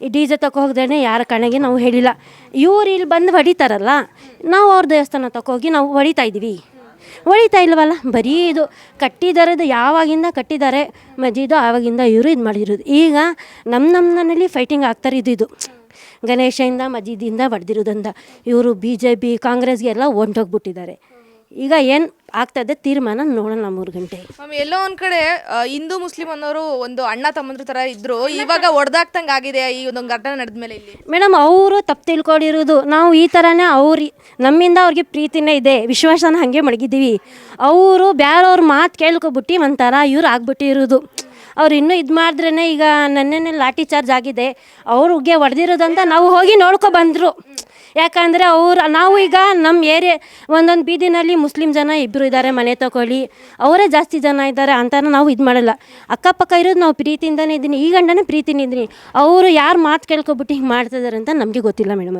ಈ D J ತಗೋ ಹೋಗ್ದೇನೆ ಯಾರ ಕಣಗೆ ನಾವು ಹೇಳಿಲ್ಲ. ಇವ್ರು ಇಲ್ಲಿ ಬಂದು ಹೊಡಿತಾರಲ್ಲ, ನಾವು ಅವ್ರ ದೇವಸ್ಥಾನ ತಗೋಗಿ ನಾವು ಹೊಡಿತಾ ಇಲ್ವಲ್ಲ. ಬರೀ ಇದು ಕಟ್ಟಿದಾರದು ಯಾವಾಗಿಂದ ಕಟ್ಟಿದ್ದಾರೆ ಮಜೀದು ಆವಾಗಿಂದ ಇವರು ಇದು ಮಾಡಿರೋದು. ಈಗ ನಮ್ಮಲ್ಲಿ ಫೈಟಿಂಗ್ ಆಗ್ತಾರೆ. ಇದು ಗಣೇಶದಿಂದ ಮಜೀದಿಂದ ಹೊಡೆದಿರೋದ್ರಿಂದ ಇವರು BJP ಕಾಂಗ್ರೆಸ್ಗೆ ಎಲ್ಲ ಹೊಂಟೋಗ್ಬಿಟ್ಟಿದ್ದಾರೆ. ಈಗ ಏನು ಆಗ್ತದೆ ತೀರ್ಮಾನ ನೋಡೋಣ 3 ಗಂಟೆ. ಎಲ್ಲೋ ಒಂದು ಕಡೆ ಹಿಂದೂ ಮುಸ್ಲಿಂ ಅನ್ನೋರು ಒಂದು ಅಣ್ಣ ತಮ್ಮಂದ್ರ ಥರ ಇದ್ರು, ಇವಾಗ ಹೊಡೆದಾಕ್ತಂಗೆ ಆಗಿದೆ ಈ ಒಂದು ಘಟನೆ ನಡೆದ್ಮೇಲೆ. ಇಲ್ಲಿ ಮೇಡಮ್ ಅವರು ತಪ್ಪು ತಿಳ್ಕೊಂಡಿರೋದು. ನಾವು ಈ ಥರನೇ ನಮ್ಮಿಂದ ಅವ್ರಿಗೆ ಪ್ರೀತಿನೇ ಇದೆ, ವಿಶ್ವಾಸನ ಹಾಗೆ ಮಡಗಿದ್ದೀವಿ. ಅವರು ಬೇರೆಯವ್ರ ಮಾತು ಕೇಳ್ಕೊಬಿಟ್ಟು ಒಂಥರ ಇವ್ರು ಆಗ್ಬಿಟ್ಟಿರೋದು. ಅವ್ರು ಇನ್ನೂ ಇದು ಮಾಡಿದ್ರೇ, ಈಗ ನನ್ನೇ ಲಾಠಿ ಚಾರ್ಜ್ ಆಗಿದೆ, ಅವ್ರಿಗೆ ಹೊಡೆದಿರೋದಂತ ನಾವು ಹೋಗಿ ಬಂದರು. ಯಾಕಂದರೆ ನಾವು ಈಗ ನಮ್ಮ ಏರಿಯಾ ಒಂದೊಂದು ಬೀದಿನಲ್ಲಿ ಮುಸ್ಲಿಂ ಜನ ಇಬ್ಬರು ಇದ್ದಾರೆ, ಮನೆ ತಗೊಳ್ಳಿ ಅವರೇ ಜಾಸ್ತಿ ಜನ ಇದ್ದಾರೆ ಅಂತ ನಾವು ಇದು ಮಾಡಲ್ಲ. ಅಕ್ಕಪಕ್ಕ ಇರೋದು ನಾವು ಪ್ರೀತಿಯಿಂದನೇ ಇದ್ದೀನಿ, ಈ ಗಂಡನೇ ಪ್ರೀತಿನೇ ಇದ್ದೀನಿ. ಅವರು ಯಾರು ಮಾತು ಕೇಳ್ಕೊಬಿಟ್ಟು ಹಿಂಗೆ ಮಾಡ್ತಿದ್ದಾರೆ ಅಂತ ನಮಗೆ ಗೊತ್ತಿಲ್ಲ ಮೇಡಮ್.